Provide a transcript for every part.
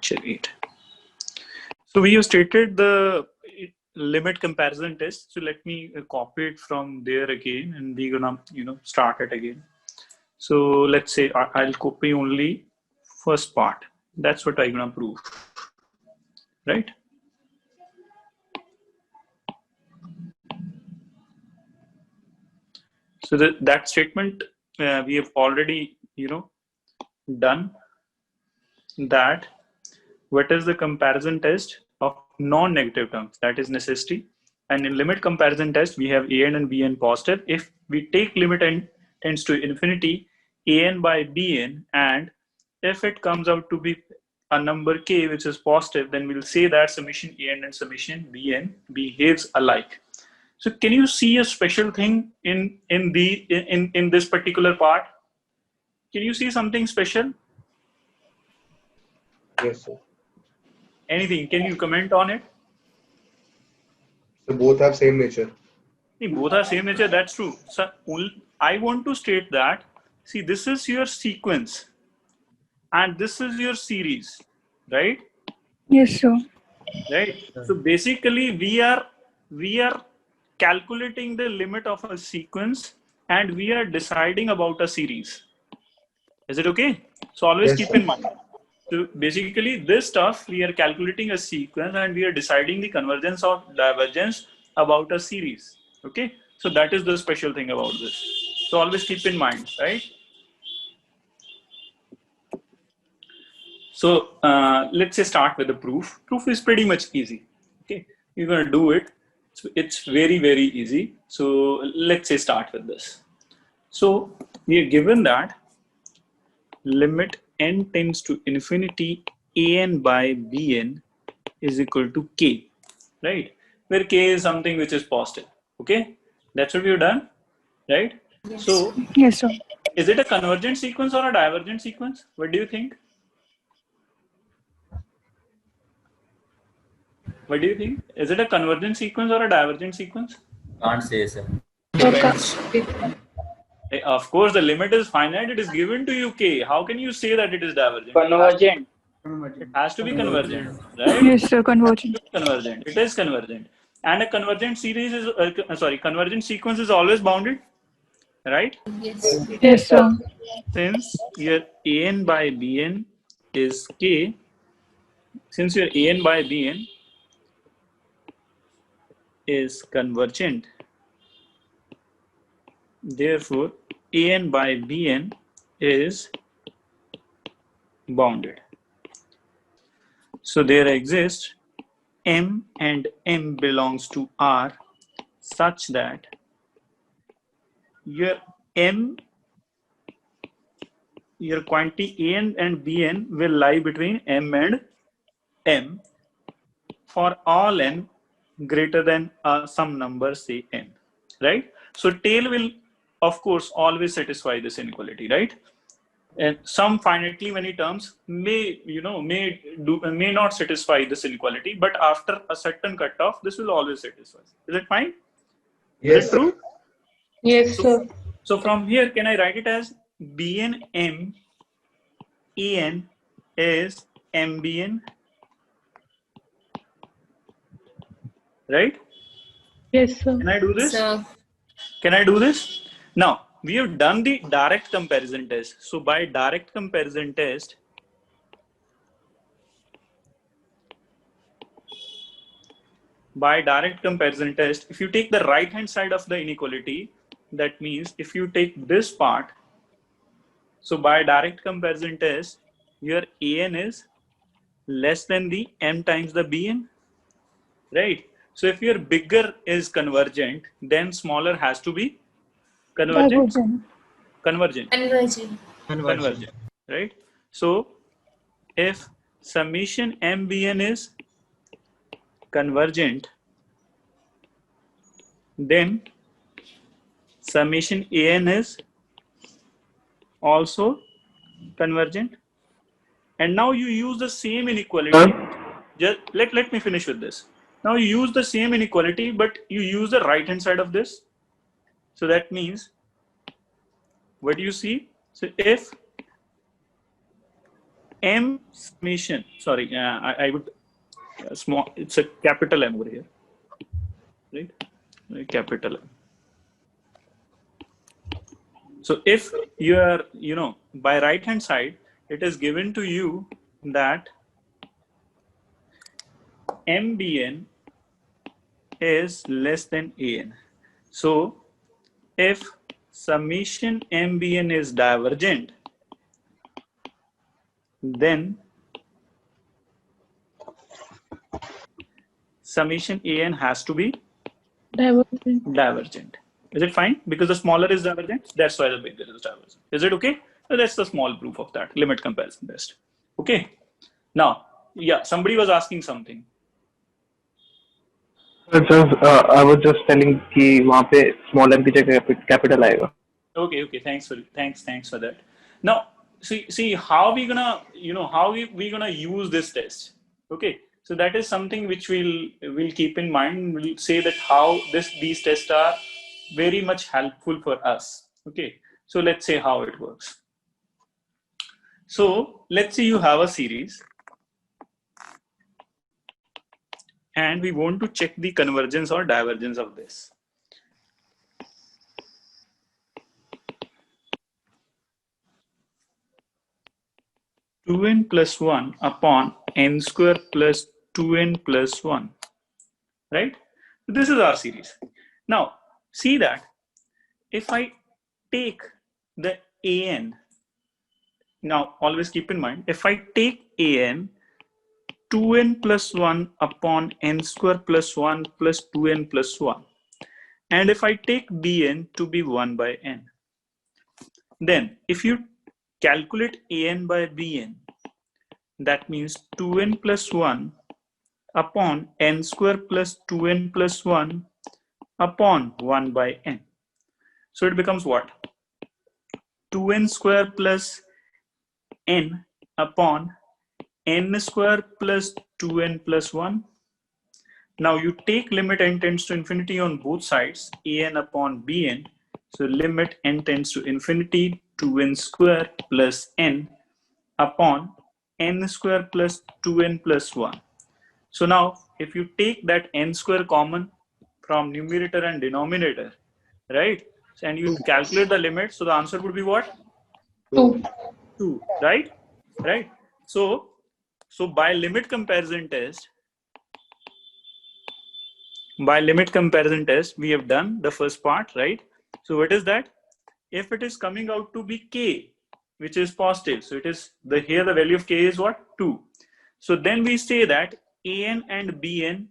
lecture 8. So we have stated the limit comparison test. So let me copy it from there again, and we're gonna start it again. So let's say I'll copy only first part. That's what I'm gonna prove, right? So that statement we have already done that. What is the comparison test of non-negative terms? That is necessity. And in limit comparison test, we have an and bn positive. If we take limit n tends to infinity, an by bn, and if it comes out to be a number k which is positive, then we'll say that summation an and summation bn behaves alike. So can you see a special thing in this particular part? Can you see something special? Yes, sir. Anything? Can you comment on it? So both have same nature. Both are same nature. That's true. So I want to state that. See, this is your sequence, and this is your series, right? Yes, sir. Right. So basically, we are calculating the limit of a sequence, and we are deciding about a series. Is it okay? So always keep in mind. So basically, this stuff we are calculating a sequence, and we are deciding the convergence or divergence about a series. Okay. So that is the special thing about this. So always keep in mind, right? So let's say start with the proof. Proof is pretty much easy. Okay, you're gonna do it. It's very, very easy. So let's say start with this. So we are given that limit n tends to infinity an by bn is equal to k, right? Where k is something which is positive. Okay, that's what we've done, right? Yes. So yes, sir. Is it a convergent sequence or a divergent sequence? What do you think? What do you think? Is it a convergent sequence or a divergent sequence? Can't say, sir. Of course, the limit is finite. It is given to you k. How can you say that it is divergent? Convergent. It has to be convergent, right? Yes, sir. Convergent. Convergent. It is convergent. And a convergent series is convergent sequence is always bounded, right? Yes. Yes, sir. Since your an by bn is k, since your an by bn is convergent, therefore an by bn is bounded. So there exists m and m belongs to R such that your quantity an and bn will lie between m and m for all n greater than some number, say n, right? So tail will of course always satisfy this inequality, right? And some finitely many terms may not satisfy this inequality, but after a certain cutoff this will always satisfy. Is it fine? Yes, is it true? Yes, sir. So from here, can I write it as bn m en is mbn, right? Yes, sir. Can I do this? Sir. Can I do this? Now, we have done the direct comparison test. So by direct comparison test, if you take the right hand side of the inequality, that means if you take this part, so by direct comparison test, your an is less than the m times the bn, right? So if your bigger is convergent, then smaller has to be convergent. Convergent, right? So if summation mbn is convergent, then summation an is also convergent. And now you use the same inequality. Just let me finish with this. Now you use the same inequality, but you use the right hand side of this. So that means, what do you see? So if M summation, sorry, I would small, it's a capital M over here, right? Capital M. So if you are, by right hand side, it is given to you that MBN is less than AN. So if summation MBN is divergent, then summation AN has to be divergent. Is it fine? Because the smaller is divergent, that's why the bigger is divergent. Is it okay? So that's the small proof of that limit comparison test. Okay. Now, yeah, somebody was asking something. I was just telling कि वहाँ पे small m की जगह capital आएगा. Okay. Thanks for that. Now, see how we gonna, how we gonna use this test. Okay. So that is something which we'll keep in mind. We'll say that how these tests are very much helpful for us. Okay. So let's say how it works. So let's say you have a series and we want to check the convergence or divergence of this. Two n plus 1 upon n square plus 2n plus 1, right? This is our series. Now, see that if I take the an, now always keep in mind, if I take an 2n plus 1 upon n square plus 1 plus 2n plus 1, and if I take bn to be 1 by n, then if you calculate an by bn, that means 2n plus 1 upon n square plus 2n plus 1 upon 1 by n. So it becomes what? 2n square plus n upon n square plus 2n plus 1. Now you take limit n tends to infinity on both sides, an upon bn. So limit n tends to infinity, 2n square plus n upon n square plus 2n plus 1. So now if you take that n square common from numerator and denominator, right? And you calculate the limit, so the answer would be what? 2. 2, right? Right. So by limit comparison test, we have done the first part, right? So what is that? If it is coming out to be k, which is positive, so it is here the value of k is what? 2. So then we say that an and bn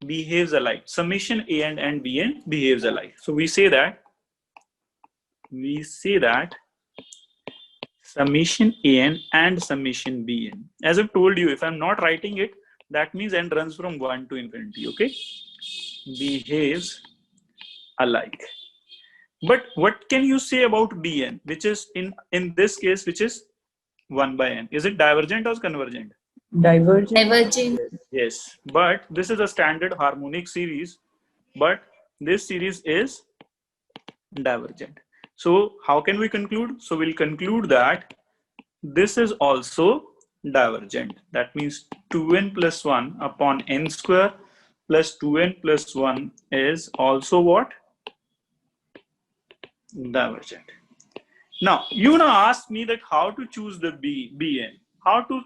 behaves alike. Summation an and bn behaves alike. So we say that summation an and summation bn. As I've told you, if I'm not writing it, that means n runs from 1 to infinity. Okay, behaves alike. But what can you say about bn, which is in this case, which is 1 by n? Is it divergent or convergent? Divergent. Yes, but this is a standard harmonic series, but this series is divergent. So how can we conclude? So we'll conclude that this is also divergent. That means 2n plus 1 upon n square plus 2n plus 1 is also what? Divergent. Now you wanna ask me that how to choose the bn, how to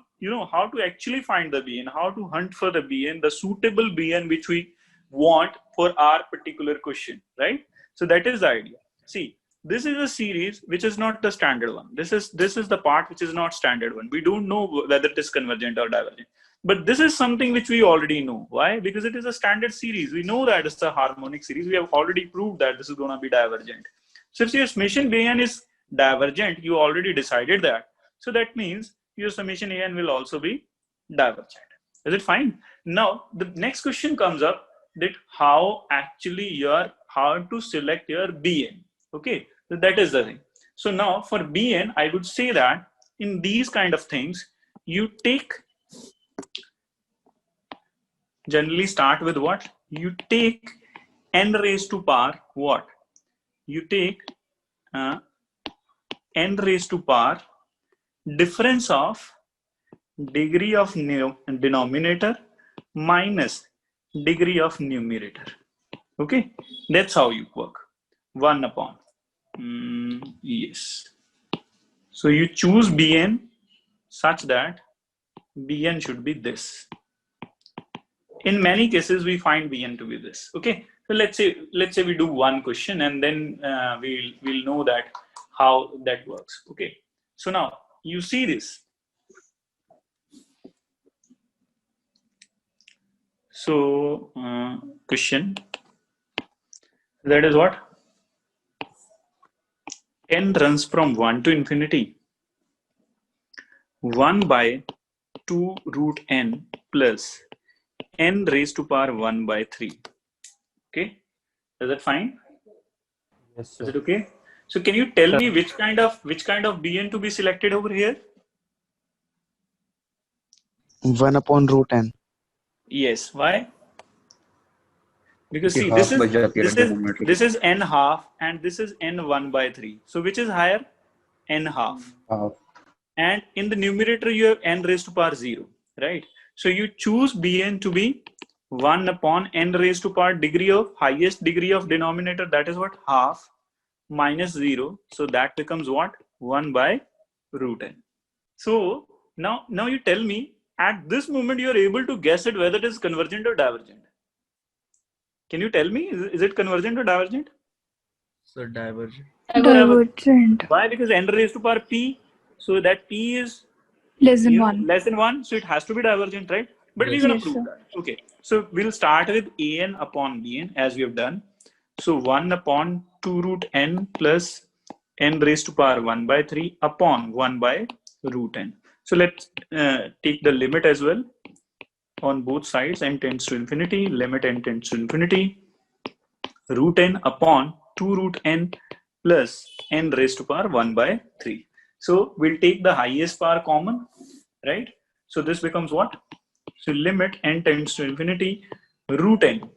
actually find the bn, how to hunt for the bn, the suitable bn which we want for our particular question, right? So that is the idea. See, this is a series which is not the standard one. This is the part which is not standard one. We don't know whether it is convergent or divergent, but this is something which we already know. Why? Because it is a standard series. We know that it's a harmonic series. We have already proved that this is going to be divergent. So if your summation bn is divergent, you already decided that. So that means your summation an will also be divergent. Is it fine? Now the next question comes up, that how to select your bn. Okay, so that is the thing. So now for bn, I would say that in these kind of things, you generally start with what? You take n raised to power what? You take n raised to power difference of degree of denominator minus degree of numerator. Okay, that's how you work. 1 upon. Yes. So you choose Bn such that Bn should be this. In many cases, we find Bn to be this. Okay. So let's say we do one question and then we'll know that how that works. Okay. So now you see this. So question, that is what? N runs from 1 to infinity. 1 by 2 root n plus n raised to power 1 by 3. Okay, is that fine? Yes, sir. Is it okay? So can you tell me which kind of Bn to be selected over here? 1 upon root n. Yes. Why? Because see, half by जाती है denominator this is n half and this is n 1 by 3. So which is higher? N half. half. And in the numerator you have n raised to power 0, right? So you choose Bn to be 1 upon n raised to power highest degree of denominator, that is what? Half minus 0. So that becomes what? 1 by root n. So now you tell me, at this moment you are able to guess it whether it is convergent or divergent. Can you tell me, is it convergent or divergent? So divergent. Divergent. Why? Because n raised to power p. So that p is Less than 1. less than 1. So it has to be divergent, right? But we're going to prove that. Okay. So we'll start with an upon bn as we have done. So 1 upon 2 root n plus n raised to power 1 by 3 upon 1 by root n. So let's take the limit as well. On both sides, n tends to infinity, limit n tends to infinity, root n upon 2 root n plus n raised to power 1 by 3. So we'll take the highest power common, right? So this becomes what? So limit n tends to infinity, root n.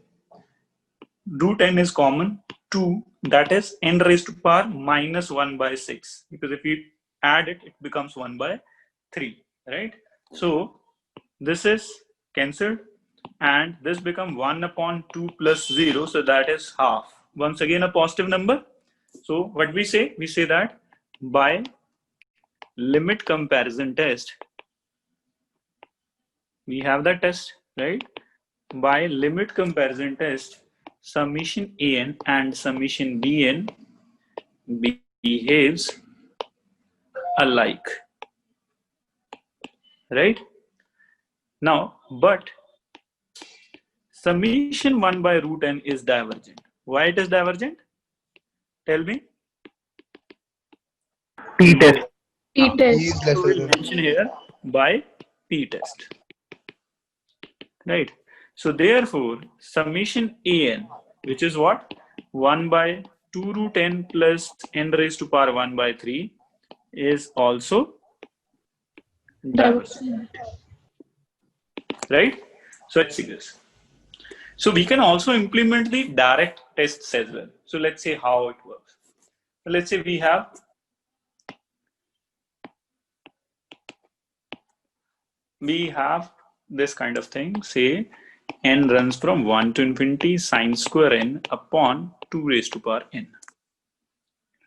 Root n is common, 2, that is n raised to power minus 1 by 6. Because if you add it, it becomes 1 by 3, right? So this is cancelled and this become 1 upon 2 plus 0. So that is half. Once again a positive number. So what we say? We say that by limit comparison test, we have the test, right? By limit comparison test, summation an and summation bn behaves alike, right? Now, but summation 1 by root n is divergent. Why it is divergent? Tell me. P test. P P test. is So lesser we'll than. mention here by p test, right? So therefore, summation an, which is what? 1 by 2 root n plus n raised to power 1 by 3 is also divergent, right? So let's see this. So we can also implement the direct tests as well. So let's say how it works. So let's say we have this kind of thing. Say n runs from 1 to infinity sine square n upon 2 raised to power n,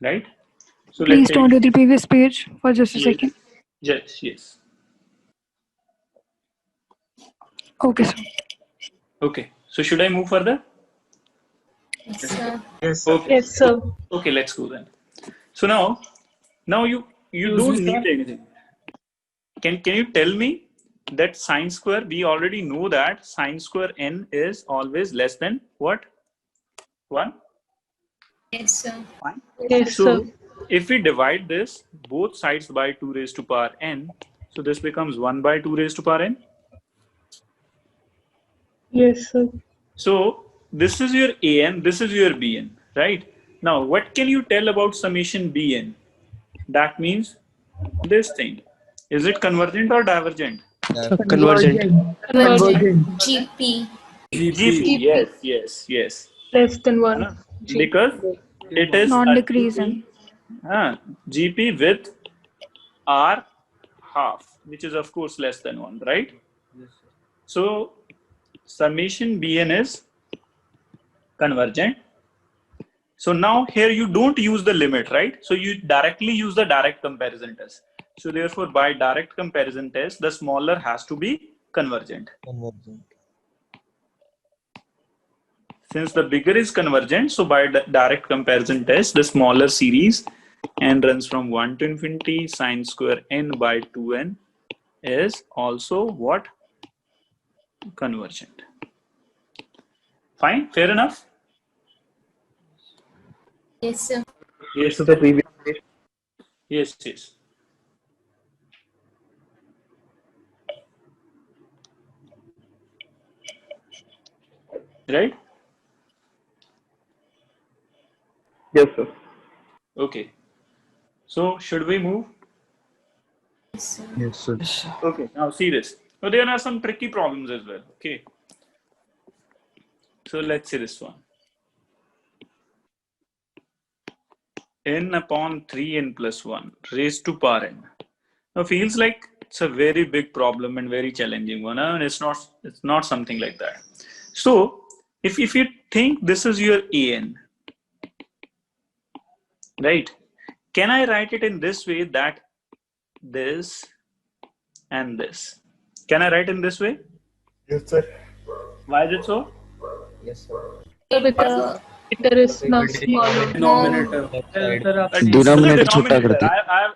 right? So Please let's say, turn to the previous page for just a yes, second. yes. Okay, sir. Okay. So should I move further? Yes, sir. Okay. Yes, sir. Okay, let's go then. So now you don't need anything. Can you tell me that sine square, we already know that sine square n is always less than what? 1? Yes, sir. Fine. Yes, So sir. if we divide this both sides by 2 raised to power n, so this becomes 1 by 2 raised to power n. Yes, sir. So this is your an, this is your bn, right? Now what can you tell about summation bn? That means this thing. Is it convergent or divergent? Convergent. Convergent. GP. GP. Yes. Less than 1. Because it is Non-decreasing. GP with R half. which is of course less than 1, right? Yes, sir. So summation bn is convergent. So now here you don't use the limit, right? So you directly use the direct comparison test. So therefore by direct comparison test, the smaller has to be convergent. Convergent. Since the bigger is convergent, so by the direct comparison test, the smaller series n runs from 1 to infinity sine square n by 2n is also what? Convergent. Fine, fair enough? Yes, sir. Yes, to the previous page. yes, yes. Right? Yes, sir. Okay. So should we move? Yes, sir. Yes, sir. Okay, now see this. So there are some tricky problems as well. Okay. So let's see this one. N upon 3n plus 1 raised to power n. Now feels like it's a very big problem and very challenging one. And it's not something like that. So if you think this is your an, right? Can I write it in this way, that this and this? Can I write in this way? Yes, sir. Why is it so? Yes, sir. Because there is now smaller. Denominator left side. Denominator So छोटा कर दे.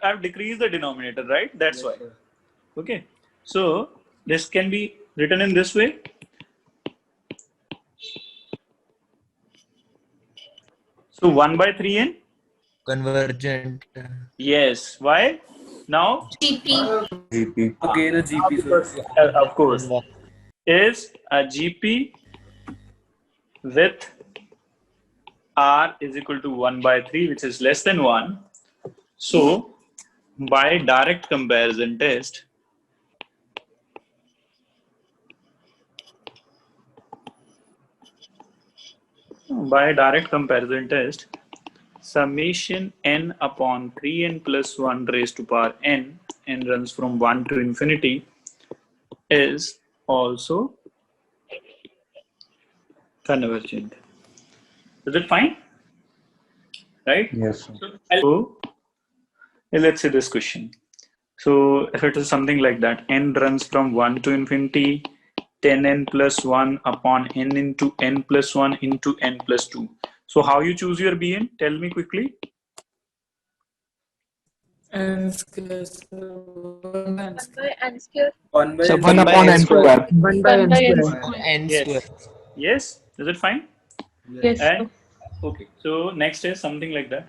I've decreased the denominator, right? That's why. sir. Okay. So this can be written in this way. So 1 by 3n. Convergent. Yes. Why? Now, GP. Again a GP. of course, is a GP with R is equal to 1 by 3, which is less than 1. So by direct comparison test, summation n upon 3n plus 1 raised to power n runs from 1 to infinity is also convergent. Is it fine? Right? Yes, sir. So let's say this question. So if it is something like that, n runs from 1 to infinity, 10n plus 1 upon n into n plus 1 into n plus 2. So how you choose your bn? Tell me quickly. N square. One by N square. So 1 upon n square. 1 by n square. N Yes. square. Yes. Is it fine? Yes, sir. And okay. So next is something like that.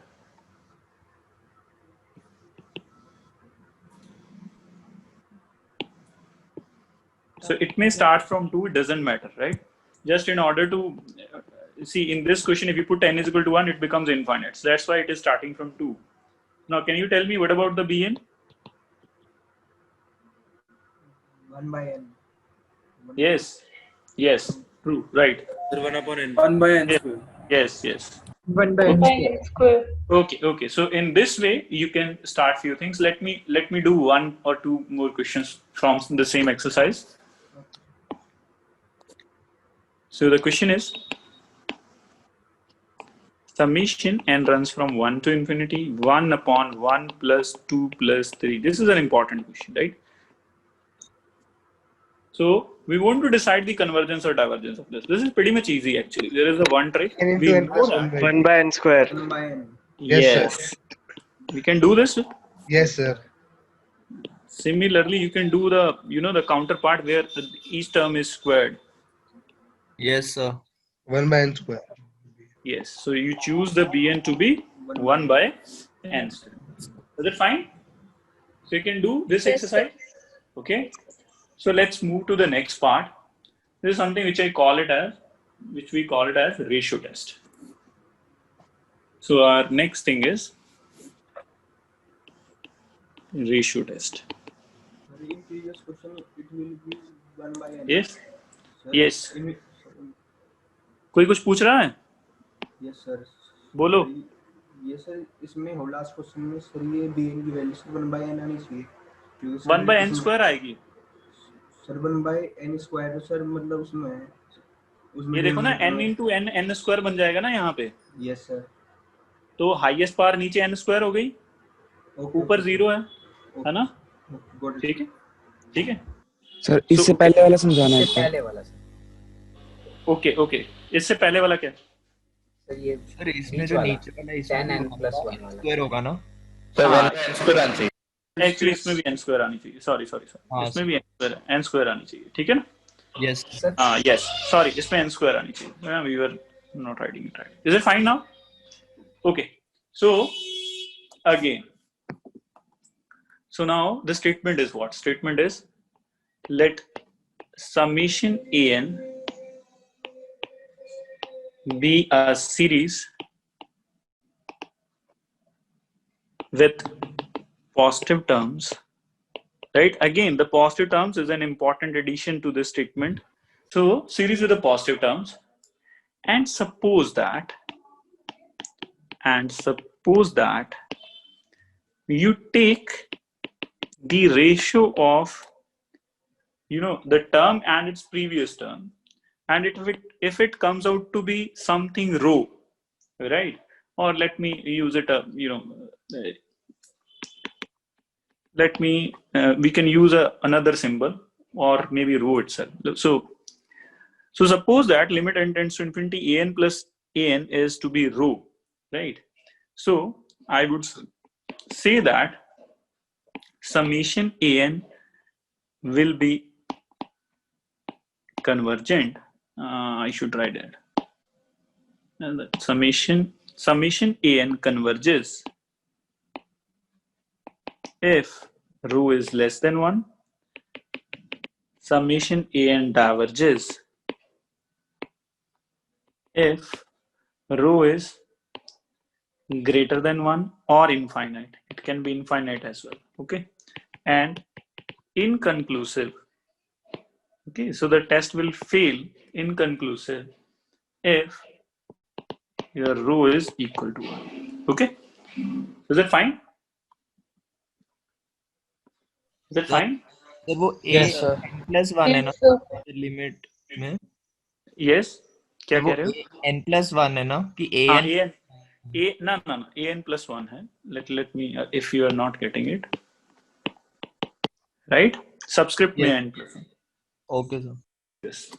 So it may start from 2, it doesn't matter, right? Just in order to see in this question, if you put n is equal to 1, it becomes infinite. So that's why it is starting from 2. Now, can you tell me what about the bn? 1 by n. Yes. Yes. True. Right. 1 upon n. 1 by n square. Yes. Yes. 1 by n square. Okay. Okay. So in this way, you can start few things. Let me do 1 or 2 more questions from the same exercise. So the question is, summation n runs from 1 to infinity, 1 upon 1 plus 2 plus 3. This is an important question, right? So we want to decide the convergence or divergence of this. This is pretty much easy actually. There is a one trick. N We into n know plus that. 1 by by n square. Yes. We can do this. Yes, sir. Similarly, you can do the, the counterpart where each term is squared. Yes, sir. 1 by n square. Yes. So you choose the bn to be 1 by n. Is it fine? So you can do this exercise. Okay. So let's move to the next part. This is something which we call it as ratio test. So our next thing is ratio test. In previous question, it will be 1 by n. Yes. Sir, Yes. in- कोई कुछ पूछ रहा है? yes, sir. बोलो. ये sir इसमें हो last question में सर ये bn की वैल्यू 1 by n आनी चाहिए. 1 by n स्क्वायर आएगी। सर 1 by n स्क्वायर तो सर मतलब उसमें है, उसमें ये देखो ना n into n n square बन जाएगा ना यहाँ पे। Yes sir. तो हाईएस्ट पावर नीचे एन स्क्वायर हो गई, ऊपर 0 है ना? ठीक है, ठीक है सर इससे पहले वाला समझाना है। पहले वाला सर। ओके ओके, इससे पहले वाला क्या? सर ये सर इसमें जो नीचे वाला इसमें 10n + 1 वाला स्क्वायर होगा ना सर n स्क्वायर आना चाहिए। एक्चुअली इसमें भी n स्क्वायर आनी चाहिए, सॉरी इसमें भी n स्क्वायर आनी चाहिए, ठीक है ना? Yes sir. यस, सॉरी इसमें n स्क्वायर आनी चाहिए, we were not writing it right. Is it fine now? Okay, so again, so now the statement is what? Statement is let summation an be a series with positive terms, right? Again, the positive terms is an important addition to this statement. So series with the positive terms, and suppose that you take the ratio of, you know, the term and its previous term, and if it comes out to be something row, right? Or let me use it, we can use another symbol, or maybe row itself. So suppose that limit n tends to infinity an plus an is to be row, right? So I would say that summation an will be convergent. I should write that. And the summation an converges if row is less than 1. Summation an diverges if row is greater than 1 or infinite. It can be infinite as well. Okay, and inconclusive. Okay, so the test will fail inconclusive if your row is equal to 1. Okay, is that fine? Is that fine? तो वो Yes, sir. n+1 है ना limit में? Yes, क्या कह रहे हो? n+1 है ना कि an no, an plus 1 है. Let me, if you are not getting it, right? Subscript में n plus 1. Okay sir. Yes.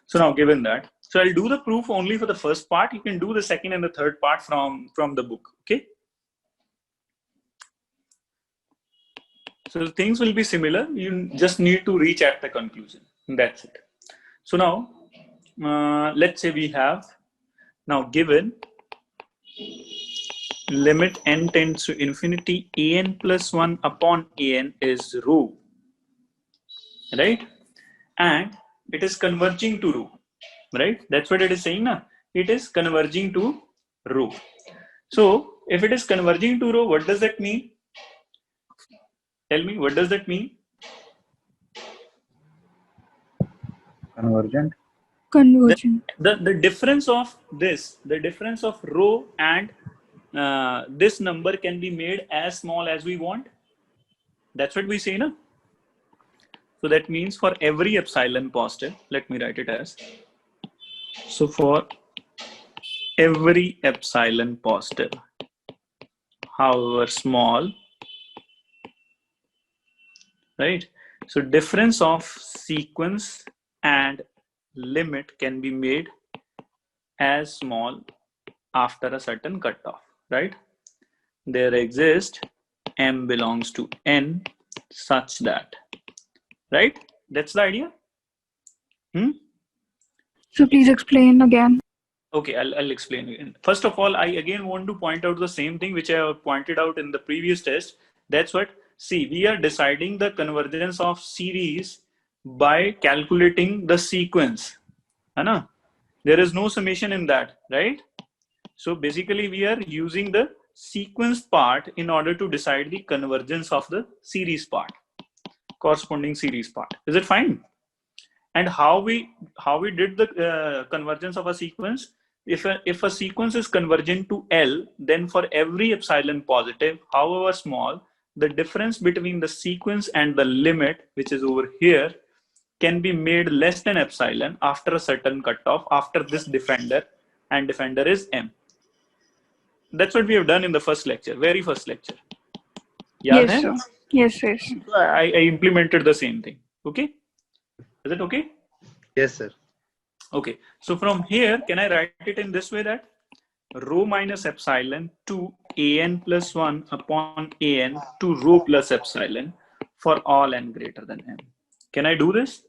So now given that, so I'll do the proof only for the first part. You can do the second and the third part from the book. Okay. So things will be similar. You just need to reach at the conclusion. That's it. So now, let's say we have now given limit n tends to infinity an plus 1 upon an is row, right? And it is converging to row, right? That's what it is saying now. It is converging to row. So if it is converging to row, what does that mean? Tell me, what does that mean? Convergent. The difference of this, the difference of row and this number can be made as small as we want. That's what we say, no? So that means for every epsilon positive, let me write it as, so for every epsilon positive, however small, right? So difference of sequence and limit can be made as small after a certain cutoff, right? There exists m belongs to n such that, right? That's the idea. So please explain again. Okay, I'll explain again. First of all, I again want to point out the same thing which I pointed out in the previous test. That's what, see, we are deciding the convergence of series by calculating the sequence. Anna? There is no summation in that, right? So basically we are using the sequence part in order to decide the convergence of the series part, corresponding series part. Is it fine? And how we did the convergence of a sequence? If a sequence is convergent to L, then for every epsilon positive, however small, the difference between the sequence and the limit, which is over here, can be made less than epsilon after a certain cutoff after this defender, and defender is M. That's what we have done in the first lecture, very first lecture. Yaad Yes, hai? sir. Yes, yes. So I implemented the same thing. Okay? Is it okay? Yes, sir. Okay. So from here, can I write it in this way that rho minus epsilon to an plus 1 upon an to rho plus epsilon for all n greater than m. Can I do this?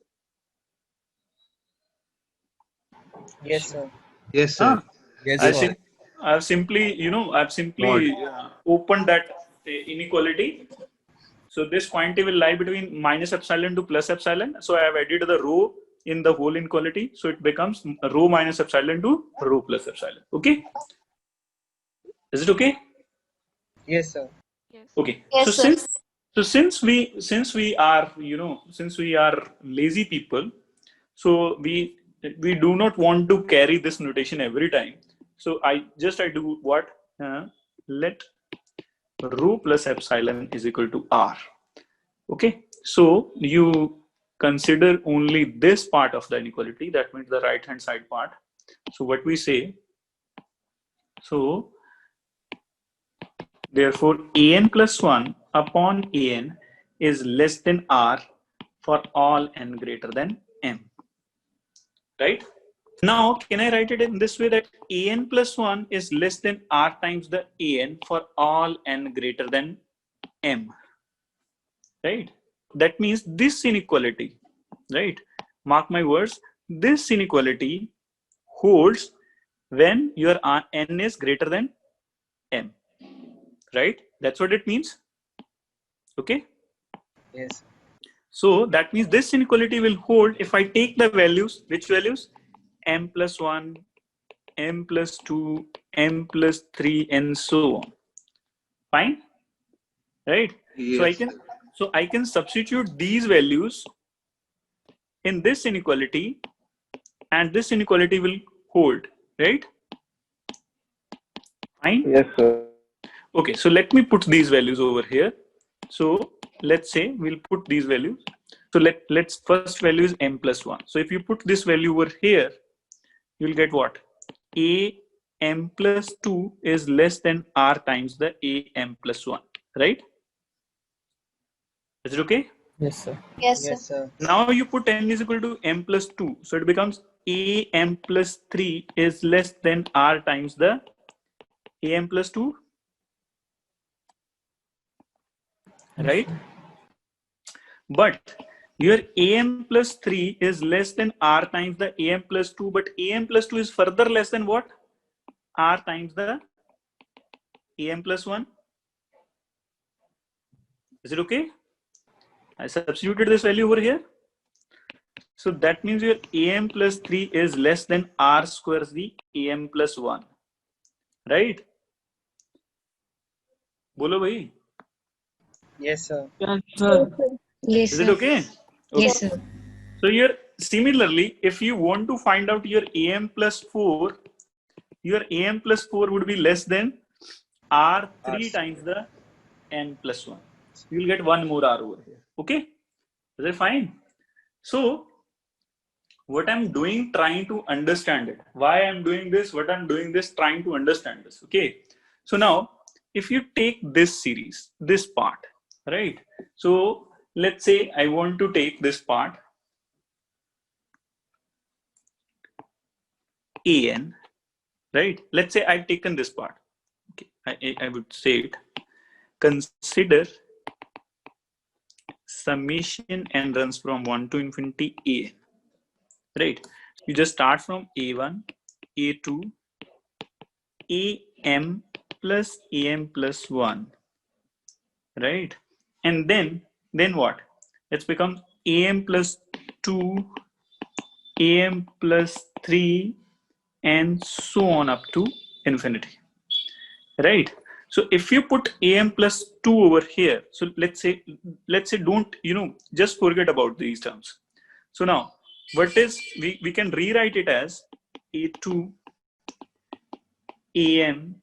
Yes, sir. Yes, sir. Huh? Yes, sir. I've simply, opened that inequality. So this quantity will lie between minus epsilon to plus epsilon. So I have added the rho in the whole inequality. So it becomes rho minus epsilon to rho plus epsilon. Okay? Is it okay? Yes, sir. Okay. Yes, sir. Since we are lazy people, so we do not want to carry this notation every time. So I do what? Let rho plus epsilon is equal to r. Okay. So you consider only this part of the inequality. That means the right hand side part. So what we say? So therefore, an plus 1 upon an is less than r for all n greater than m. Right? Now, can I write it in this way that an plus 1 is less than r times the an for all n greater than m? Right? That means this inequality, right? Mark my words, this inequality holds when your n is greater than m. Right? That's what it means. Okay? Yes. So that means this inequality will hold if I take the values. Which values? M plus 1, M plus 2, M plus 3, and so on. Fine? Right? Yes. So I can substitute these values in this inequality, and this inequality will hold. Right? Fine? Yes, sir. Okay, so let me put these values over here. So let's say we'll put these values. So let's first value is m plus 1. So if you put this value over here, you'll get what? A m plus 2 is less than r times the a m plus 1, right? Is it okay? Yes, sir. Yes, Yes, sir. sir. Now you put n is equal to m plus 2. So it becomes a m plus 3 is less than r times the a m plus 2, right? But your am plus 3 is less than r times the am plus 2, but am plus 2 is further less than what? R times the am plus 1. Is it okay? I substituted this value over here. So that means your am plus 3 is less than r squares the am plus 1. Right? Bolo bhai. Yes, sir. Yes, sir. Yes, Is sir. it okay? Yes, sir. So here, similarly, if you want to find out your am plus 4, your am plus 4 would be less than r 3 times the n plus 1. You'll get one more r over here. Okay? Is it fine? So, what I'm doing, trying to understand it. Why I'm doing this, what I'm doing this, trying to understand this. Okay? So now, if you take this series, this part, right? So, let's say I want to take this part, an, right? Let's say I've taken this part. Okay, I would say it. Consider summation n runs from 1 to infinity an. Right? You just start from a1, a2, am plus 1. Right? And then what? It's become am plus 2, am plus 3, and so on up to infinity. Right? So if you put am plus 2 over here, so let's say don't, just forget about these terms. So now what is, we can rewrite it as a2 am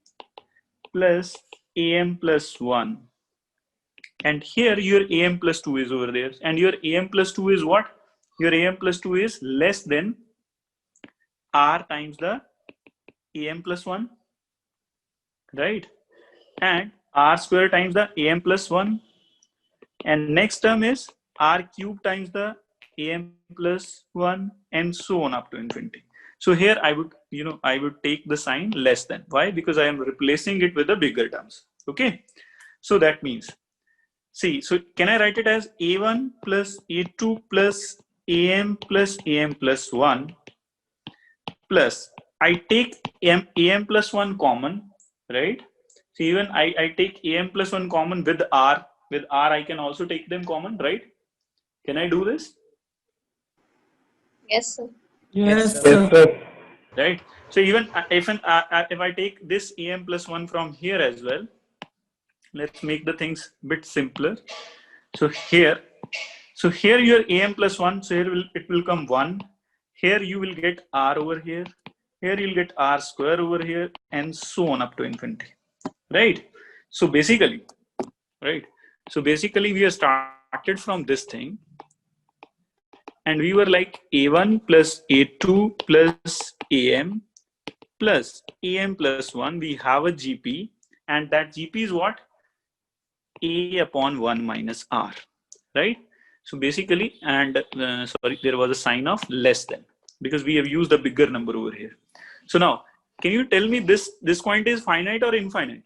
plus 1 and here your am plus 2 is over there, and your am plus 2 is what? Your am plus 2 is less than r times the am plus 1, right? And r square times the am plus 1, and next term is r cube times the am plus 1, and so on up to infinity. So here I would, I would take the sign less than. Why? Because I am replacing it with the bigger terms. Okay. So that means, see, so can I write it as a1 plus a2 plus am plus 1 plus, I take am plus 1 common, right? So even I take am plus 1 common with r I can also take them common, right? Can I do this? Yes, sir. Yes, Yes, sir. sir. Right. So even if I take this am plus 1 from here as well, let's make the things a bit simpler. So here your am plus 1, so here it will come 1. Here you will get r over here. Here you'll get r square over here, and so on up to infinity. Right. So basically, we have started from this thing, and we were like a1 plus a2 plus am plus 1. We have a GP, and that GP is what? A upon 1 minus r, right? So basically, and sorry, there was a sign of less than, because we have used a bigger number over here. So now, can you tell me this quantity is finite or infinite?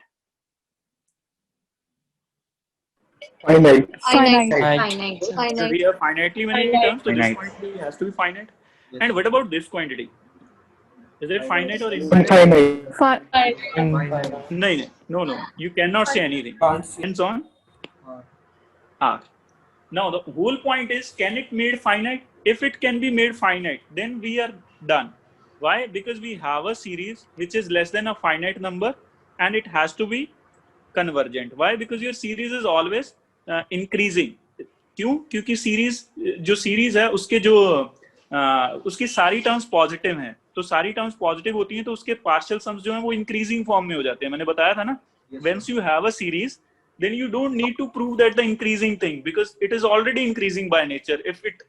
Finite. Finite. So Finite. we have finitely many Finite. terms, so this Finite. quantity has to be finite. Yes. And what about this quantity? Is it finite or infinite? Infinite. No. You cannot say anything. Depends on r. Now the whole point is, can it made finite? If it can be made finite, then we are done. Why? Because we have a series which is less than a finite number, and it has to be convergent. Why? Because your series is always increasing. क्यों? क्योंकि series है उसके उसकी सारी terms positive हैं, तो सारी terms positive होती हैं, तो उसके पार्शियल सम्स जो हैं वो इंक्रीजिंग फॉर्म में हो जाते हैं. मैंने बताया था ना, once you have a series, then you don't need to prove that the increasing thing, because it is already increasing by nature. If it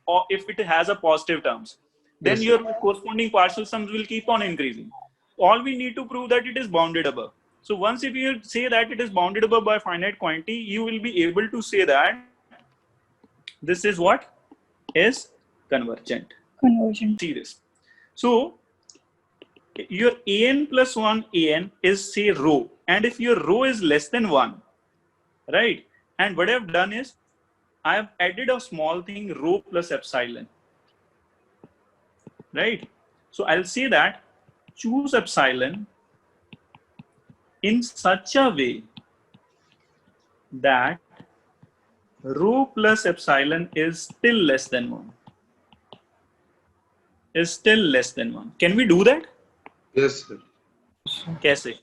has a positive terms, then your corresponding partial sums will keep on increasing. All we need to prove that it is bounded above. So once if you say that it is bounded above by finite quantity, you will be able to say that this is what is convergent. See this. So your an plus 1 an is, say, rho, and if your rho is less than 1, right? And what I have done is I have added a small thing, rho plus epsilon, right? So I'll say that choose epsilon in such a way that rho plus epsilon is still less than 1. Can we do that? Yes, sir. Kaise?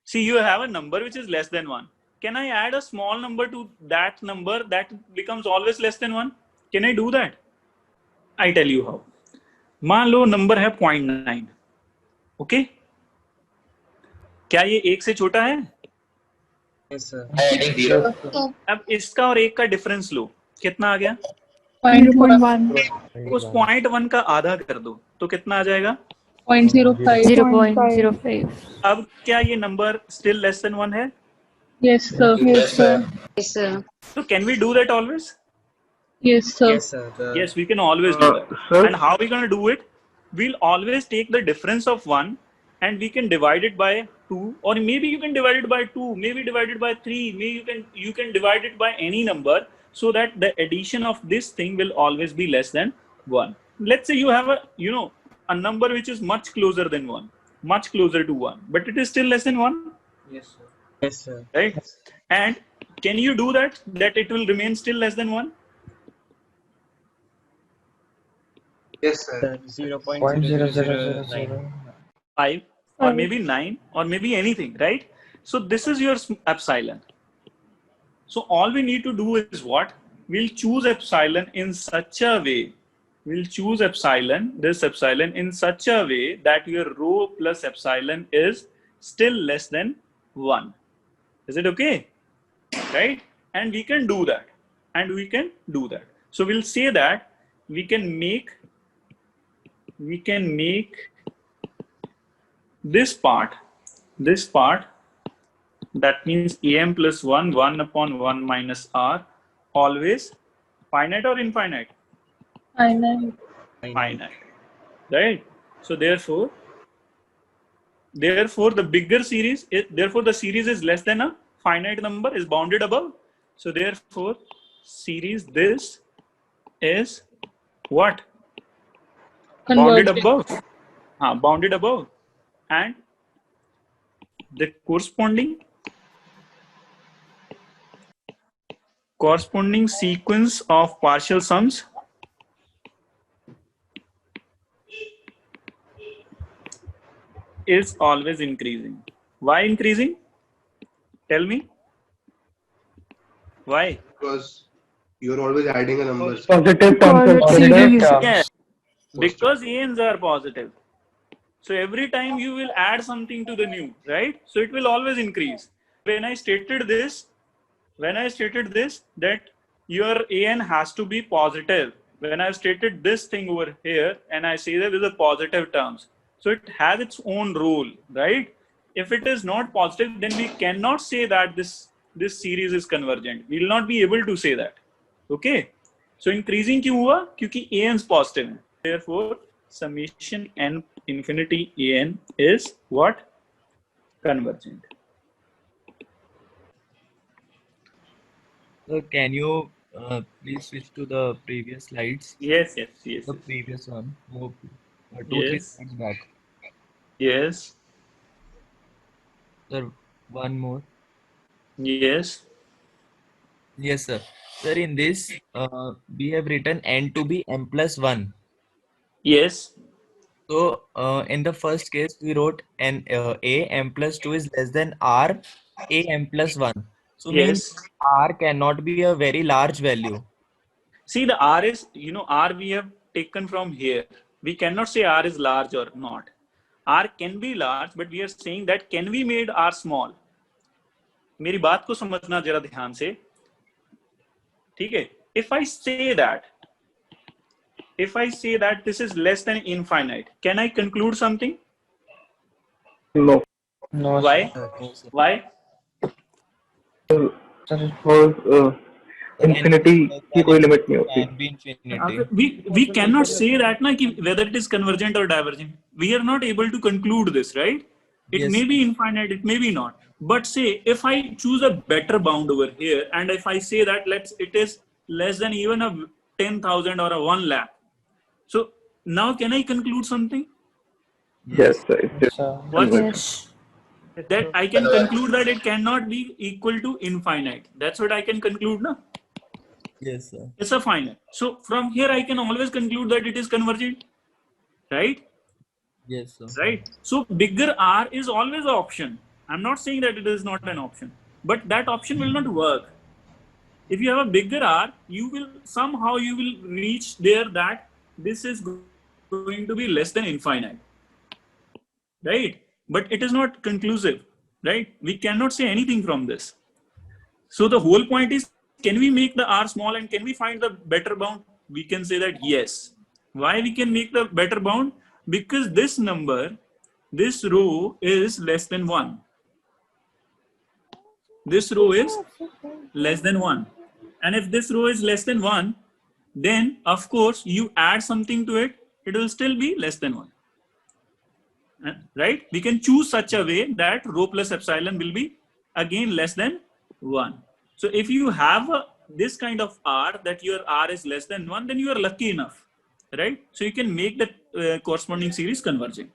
See, you have a number which is less than 1. Can I add a small number to that number that becomes always less than 1? Can I do that? I tell you how. मान लो number है 0.9. Okay, क्या ये 1 से छोटा है? अब इसका और 1 का डिफरेंस लो, कितना आ गया? 0.1. उस 0.1 का आधा कर दो तो कितना आ जाएगा? 0.05. अब क्या ये नंबर स्टिल लेस देन 1 है? Yes, sir. Yes, sir. So can we do that always? Yes, sir. Yes, we can always do that. Sir? And how are we going to do it? We'll always take the difference of 1 and we can divide it by 2, or maybe you can divide it by 2, maybe divide it by 3, maybe you can divide it by any number, so that the addition of this thing will always be less than 1. Let's say you have a number which is much closer than 1, much closer to 1, but it is still less than 1. Yes, sir. Right? And can you do that it will remain still less than 1? Yes, sir. 0.0000. 5 or maybe 9 or maybe anything, right? So this is your epsilon. So all we need to do is what? We'll choose epsilon in such a way. This epsilon in such a way that your rho plus epsilon is still less than 1. Is it okay? Right? and we can do that, so we'll say that we can make this part, that means am plus 1 upon 1 minus r, always finite or infinite? Finite. Finite, right? So therefore the bigger series is, therefore the series is less than a finite number, is bounded above. So therefore series this is what? Bounded above. Bounded above. And the corresponding sequence of partial sums is always increasing. Why increasing? Tell me. Why? Because you're always adding a number. Positive terms. Yes, because ans are positive. So every time you will add something to the new, right? So it will always increase. When I stated this, that your an has to be positive. When I've stated this thing over here and I say that with the positive terms, so it has its own rule, right? If it is not positive, then we cannot say that this series is convergent. We will not be able to say that. Okay. So increasing क्यों हुआ? क्योंकि ans positive है. Therefore, summation n infinity an is what? Convergent. So can you please switch to the previous slides? Yes. The previous one. Move 2-3 Yes. slides back. Yes. Sir, one more. Yes. Yes, sir. Sir, in this, we have written n to be m plus 1. Yes. So, in the first case, we wrote n a m plus 2 is less than r a m plus 1. So, means Yes. r cannot be a very large value. See, the r is, r we have taken from here. We cannot say r is large or not. R can be large, but we are saying that can we made r small. मेरी बात को समझना जरा ध्यान से, ठीक है? If I say that this is less than infinite, can I conclude something? No. Why? Why? Because infinity की कोई limit नहीं होती. Can be infinity. We cannot say that na, कि whether it is convergent or divergent. We are not able to conclude this, right? It Yes. may be infinite, it may be not. But say if I choose a better bound over here, and if I say that it is less than even a 10,000 or a 1 lakh. So now can I conclude something? Yes, sir. It is What? Yes. That I can conclude that it cannot be equal to infinite. That's what I can conclude, na? Yes, sir. It's a finite. So from here I can always conclude that it is convergent, right? Yes, sir. Right. So bigger R is always an option. I'm not saying that it is not an option, but that option will not work. If you have a bigger R, you will reach there that this is going to be less than infinite, right? But it is not conclusive, right? We cannot say anything from this. So the whole point is, can we make the R small and can we find the better bound? We can say that yes. Why we can make the better bound? Because this number, this row is less than 1. This row is less than 1. And if this row is less than 1, then of course you add something to it, it will still be less than 1. Right? We can choose such a way that rho plus epsilon will be again less than 1. So if you have this kind of R, that your R is less than 1, then you are lucky enough, right? So you can make the corresponding series convergent.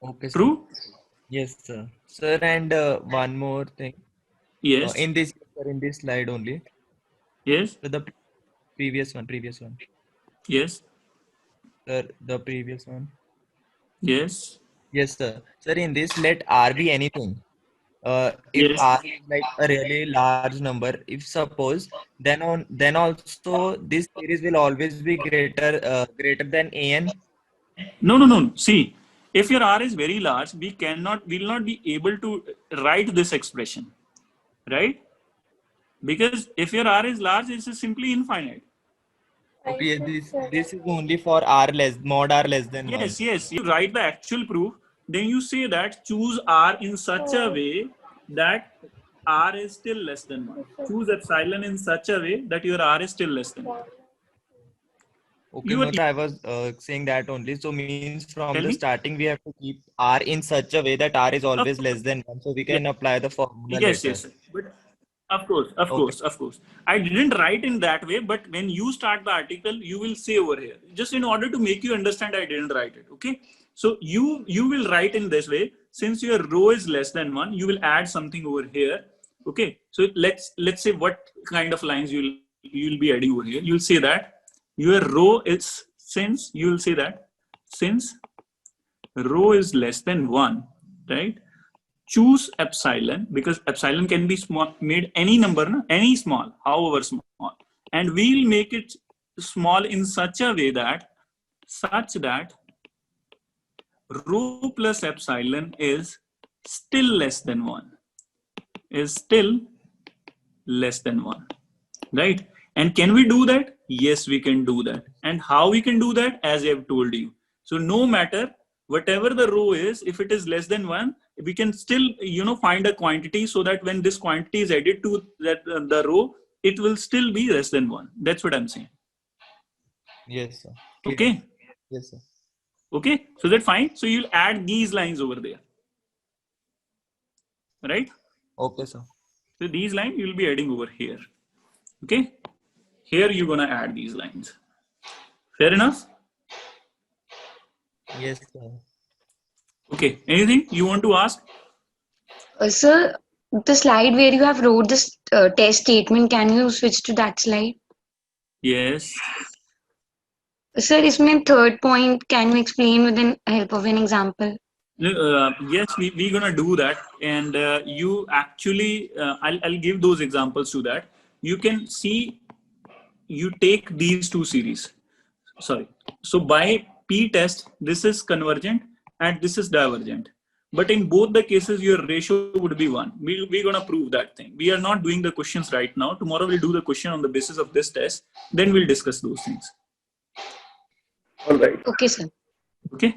Okay, sir. True? Yes, sir. Sir, and one more thing. Yes. In this slide only. Yes. So the previous one. Yes. Sir, the previous one. Yes. Yes, sir. Sir, in this, let R be anything. If Yes. R is like a really large number, if suppose, then also this series will always be greater than an. No. See, if your R is very large, we will not be able to write this expression, right? Because if your R is large, it's simply infinite. Okay, this is only for R less mod R less than 1. Yes. You write the actual proof, then you say that choose R in such a way that R is still less than 1. Choose epsilon in such a way that your R is still less than 1. Okay, but I was saying that only. So means from Tell the me. starting we have to keep R in such a way that R is always less than 1. So we can apply the formula later. Yes. But of course. I didn't write in that way, but when you start the article, you will say over here, just in order to make you understand, I didn't write it. Okay. So you will write in this way. Since your row is less than 1, you will add something over here. Okay. So let's say what kind of lines you'll be adding over here. You'll say that your row is, since row is less than 1, right? Choose epsilon, because epsilon can be made any number, any small, however small, and we'll make it small in such a way that row plus epsilon is still less than 1. Right? And can we do that? Yes, we can do that. And how we can do that? As I have told you. So no matter whatever the row is, if it is less than 1, we can still, find a quantity so that when this quantity is added to that the row, it will still be less than 1. That's what I'm saying. Yes, sir. Okay. Yes, sir. Okay. So that's fine. So you'll add these lines over there. Right? Okay, sir. So these lines you'll be adding over here. Okay. Here you're going to add these lines. Fair enough? Yes, sir. Okay. Anything you want to ask? Sir, the slide where you have wrote this test statement, can you switch to that slide? Yes. Sir, isme third point, can you explain with the help of an example? Yes, we're going to do that. And you actually, I'll give those examples to that. You can see, you take these two series. Sorry. So by P test, this is convergent and this is divergent. But in both the cases, your ratio would be 1. We're going to prove that thing. We are not doing the questions right now. Tomorrow we'll do the question on the basis of this test. Then we'll discuss those things. All right. Okay, sir. Okay.